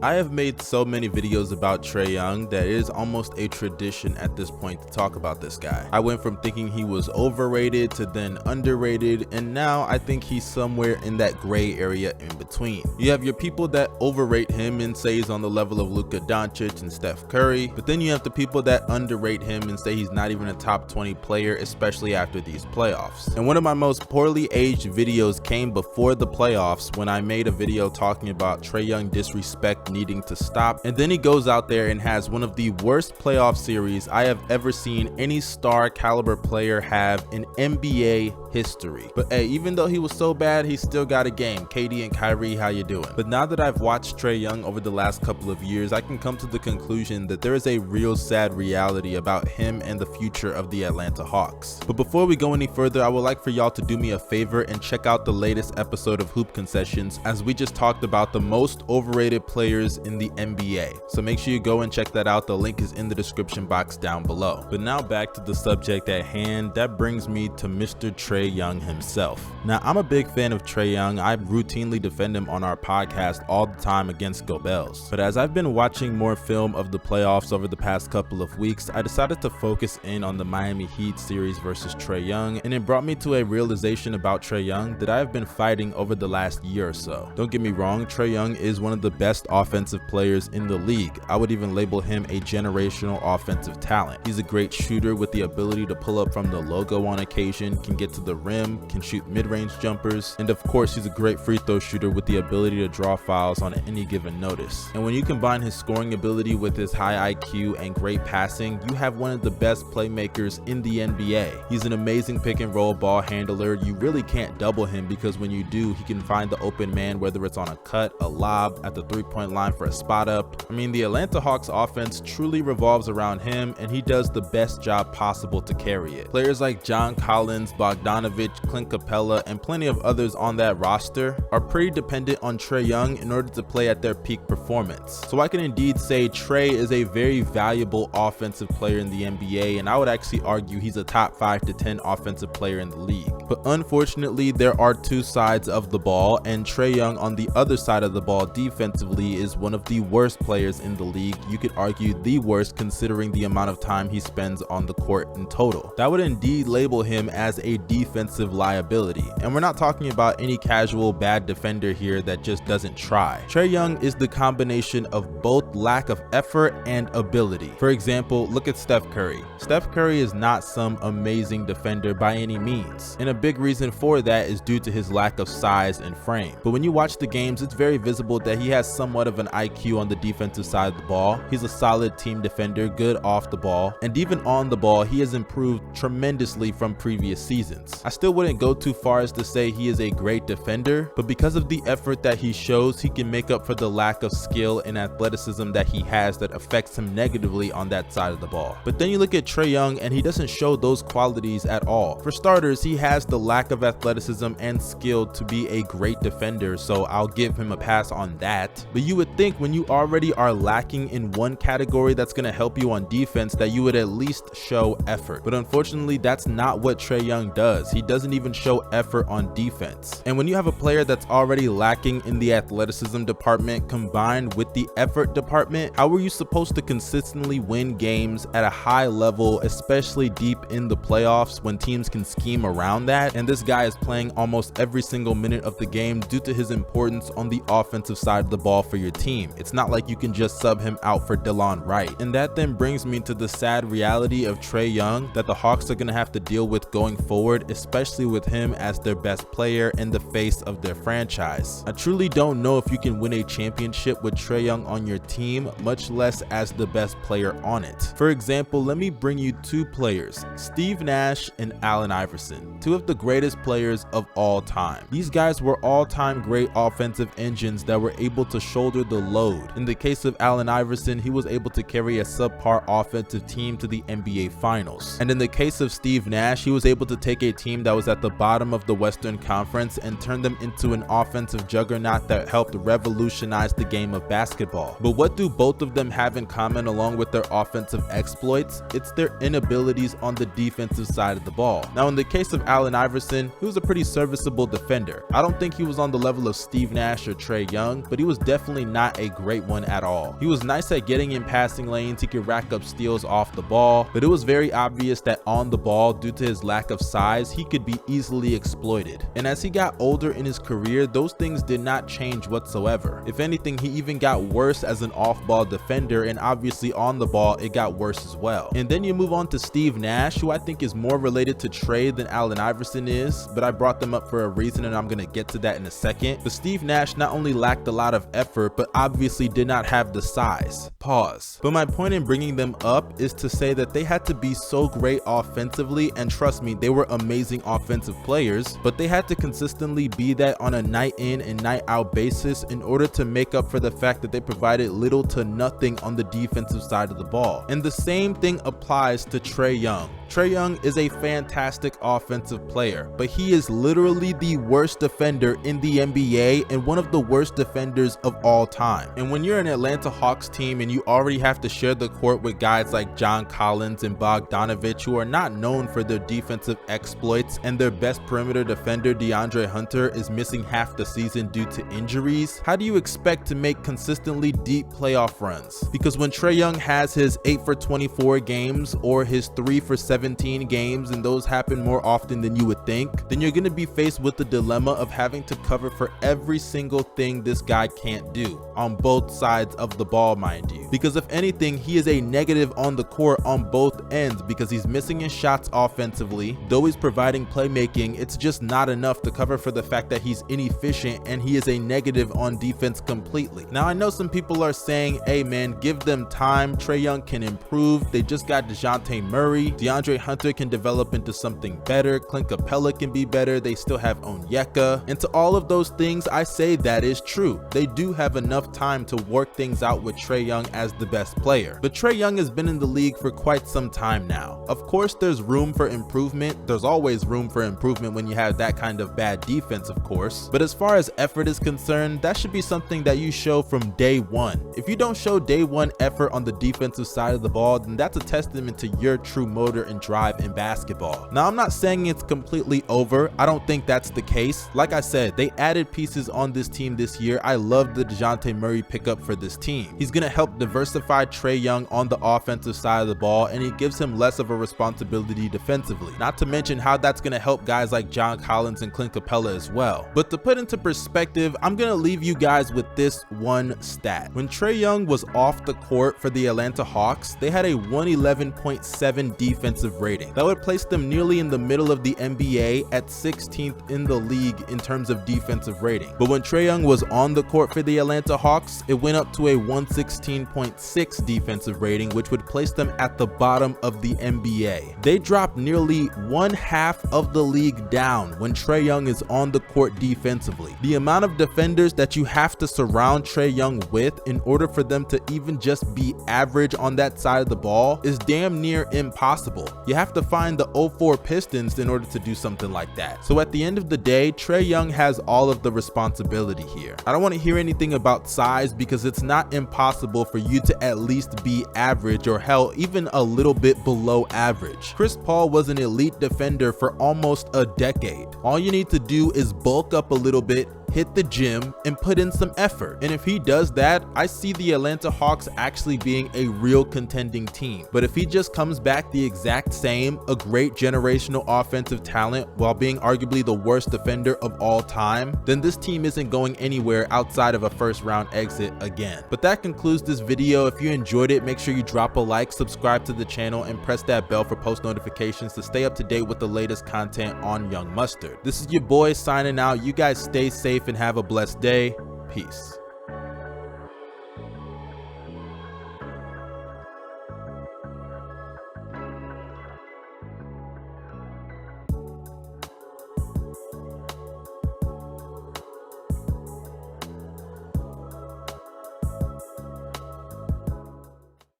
I have made so many videos about Trae Young that it is almost a tradition at this point to talk about this guy. I went from thinking he was overrated to then underrated, and now I think he's somewhere in that gray area in between. You have your people that overrate him and say he's on the level of Luka Doncic and Steph Curry, but then you have the people that underrate him and say he's not even a top 20 player, especially after these playoffs. And one of my most poorly aged videos came before the playoffs when I made a video talking about Trae Young disrespect needing to stop, and then he goes out there and has one of the worst playoff series I have ever seen any star caliber player have in NBA history. But hey, even though he was so bad, he still got a game. KD and Kyrie, how you doing? But now that I've watched Trae Young over the last couple of years, I can come to the conclusion that there is a real sad reality about him and the future of the Atlanta Hawks. But before we go any further, I would like for y'all to do me a favor and check out the latest episode of Hoop Concessions, as we just talked about the most overrated players in the NBA. So make sure you go and check that out. The link is in the description box down below. But now back to the subject at hand. That brings me to Mr. Trae Young himself. Now, I'm a big fan of Trae Young. I routinely defend him on our podcast all the time against Gobels. But as I've been watching more film of the playoffs over the past couple of weeks, I decided to focus in on the Miami Heat series versus Trae Young, and it brought me to a realization about Trae Young that I have been fighting over the last year or so. Don't get me wrong, Trae Young is one of the best offensive players in the league. I would even label him a generational offensive talent. He's a great shooter with the ability to pull up from the logo on occasion, can get to the rim, can shoot mid-range jumpers, and of course he's a great free throw shooter with the ability to draw fouls on any given notice. And when you combine his scoring ability with his high IQ and great passing, you have one of the best playmakers in the NBA. He's an amazing pick and roll ball handler. You really can't double him because when you do, he can find the open man, whether it's on a cut, a lob, at the three-point line for a spot up. I mean, the Atlanta Hawks offense truly revolves around him, and he does the best job possible to carry it. Players like John Collins, Bogdanovich, Clint Capella, and plenty of others on that roster are pretty dependent on Trae Young in order to play at their peak performance. So I can indeed say Trae is a very valuable offensive player in the NBA, and I would actually argue he's a top 5 to 10 offensive player in the league. But unfortunately, there are two sides of the ball, and Trae Young on the other side of the ball defensively is one of the worst players in the league. You could argue the worst considering the amount of time he spends on the court in total. That would indeed label him as a defensive liability. And we're not talking about any casual bad defender here that just doesn't try. Trae Young is the combination of both lack of effort and ability. For example, look at Steph Curry. Steph Curry is not some amazing defender by any means, and a big reason for that is due to his lack of size and frame. But when you watch the games, it's very visible that he has somewhat of an IQ on the defensive side of the ball. He's a solid team defender, good off the ball, and even on the ball, he has improved tremendously from previous seasons. I still wouldn't go too far as to say he is a great defender, but because of the effort that he shows, he can make up for the lack of skill and athleticism that he has that affects him negatively on that side of the ball. But then you look at Trae Young and he doesn't show those qualities at all. For starters, he has the lack of athleticism and skill to be a great defender, so I'll give him a pass on that. But you would think when you already are lacking in one category that's going to help you on defense that you would at least show effort. But unfortunately, that's not what Trae Young does. He doesn't even show effort on defense. And when you have a player that's already lacking in the athleticism department combined with the effort department, how are you supposed to consistently win games at a high level, especially deep in the playoffs when teams can scheme around that? And this guy is playing almost every single minute of the game due to his importance on the offensive side of the ball for your team. It's not like you can just sub him out for Delon Wright. And that then brings me to the sad reality of Trae Young that the Hawks are going to have to deal with going forward, especially with him as their best player and the face of their franchise. I truly don't know if you can win a championship with Trae Young on your team, much less as the best player on it. For example, let me bring you two players, Steve Nash and Allen Iverson, two of the greatest players of all time. These guys were all-time great offensive engines that were able to shoulder the load. In the case of Allen Iverson, he was able to carry a subpar offensive team to the NBA Finals. And in the case of Steve Nash, he was able to take a team team that was at the bottom of the Western Conference and turned them into an offensive juggernaut that helped revolutionize the game of basketball. But what do both of them have in common along with their offensive exploits? It's their inabilities on the defensive side of the ball. Now, in the case of Allen Iverson, he was a pretty serviceable defender. I don't think he was on the level of Steve Nash or Trae Young, but he was definitely not a great one at all. He was nice at getting in passing lanes, he could rack up steals off the ball, but it was very obvious that on the ball, due to his lack of size, he could be easily exploited. And as he got older in his career, those things did not change whatsoever. If anything, he even got worse as an off-ball defender, and obviously on the ball, it got worse as well. And then you move on to Steve Nash, who I think is more related to Trae than Allen Iverson is, but I brought them up for a reason and I'm gonna get to that in a second. But Steve Nash not only lacked a lot of effort, but obviously did not have the size. Pause. But my point in bringing them up is to say that they had to be so great offensively, and trust me, they were amazing offensive players, but they had to consistently be that on a night in and night out basis in order to make up for the fact that they provided little to nothing on the defensive side of the ball. And the same thing applies to Trae Young. Trae Young is a fantastic offensive player, but he is literally the worst defender in the NBA and one of the worst defenders of all time. And when you're an Atlanta Hawks team and you already have to share the court with guys like John Collins and Bogdanovich, who are not known for their defensive exploits, and their best perimeter defender DeAndre Hunter is missing half the season due to injuries, how do you expect to make consistently deep playoff runs? Because when Trae Young has his 8 for 24 games or his 3 for 17 games, and those happen more often than you would think, then you're going to be faced with the dilemma of having to cover for every single thing this guy can't do, on both sides of the ball, mind you. Because if anything, he is a negative on the court on both ends, because he's missing his shots offensively. Though he's providing playmaking, it's just not enough to cover for the fact that he's inefficient, and he is a negative on defense completely. Now, I know some people are saying, hey man, give them time, Trae Young can improve, they just got DeJounte Murray, DeAndre Hunter can develop into something better, Clint Capella can be better, they still have Onyeka. And to all of those things, I say that is true. They do have enough time to work things out with Trae Young as the best player. But Trae Young has been in the league for quite some time now. Of course, there's room for improvement. There's always room for improvement when you have that kind of bad defense, of course. But as far as effort is concerned, that should be something that you show from day one. If you don't show day one effort on the defensive side of the ball, then that's a testament to your true motor and drive in basketball. Now, I'm not saying it's completely over. I don't think that's the case. Like I said, they added pieces on this team this year. I love the DeJounte Murray pickup for this team. He's going to help diversify Trae Young on the offensive side of the ball, and he gives him less of a responsibility defensively. Not to mention how that's going to help guys like John Collins and Clint Capella as well. But to put into perspective, I'm going to leave you guys with this one stat. When Trae Young was off the court for the Atlanta Hawks, they had a 111.7 defensive rating. That would place them nearly in the middle of the NBA at 16th in the league in terms of defensive rating. But when Trae Young was on the court for the Atlanta Hawks, it went up to a 116.6 defensive rating, which would place them at the bottom of the NBA. They dropped nearly one half of the league down when Trae Young is on the court defensively. The amount of defenders that you have to surround Trae Young with in order for them to even just be average on that side of the ball is damn near impossible. You have to find the 04 Pistons in order to do something like that. So at the end of the day, Trae Young has all of the responsibility here. I don't want to hear anything about size, because it's not impossible for you to at least be average, or hell, even a little bit below average. Chris Paul was an elite defender for almost a decade. All you need to do is bulk up a little bit, hit the gym, and put in some effort. And if he does that, I see the Atlanta Hawks actually being a real contending team. But if he just comes back the exact same, a great generational offensive talent while being arguably the worst defender of all time, then this team isn't going anywhere outside of a first round exit again. But that concludes this video. If you enjoyed it, make sure you drop a like, subscribe to the channel, and press that bell for post notifications to stay up to date with the latest content on Young Mustard. This is your boy signing out. You guys stay safe and have a blessed day. Peace.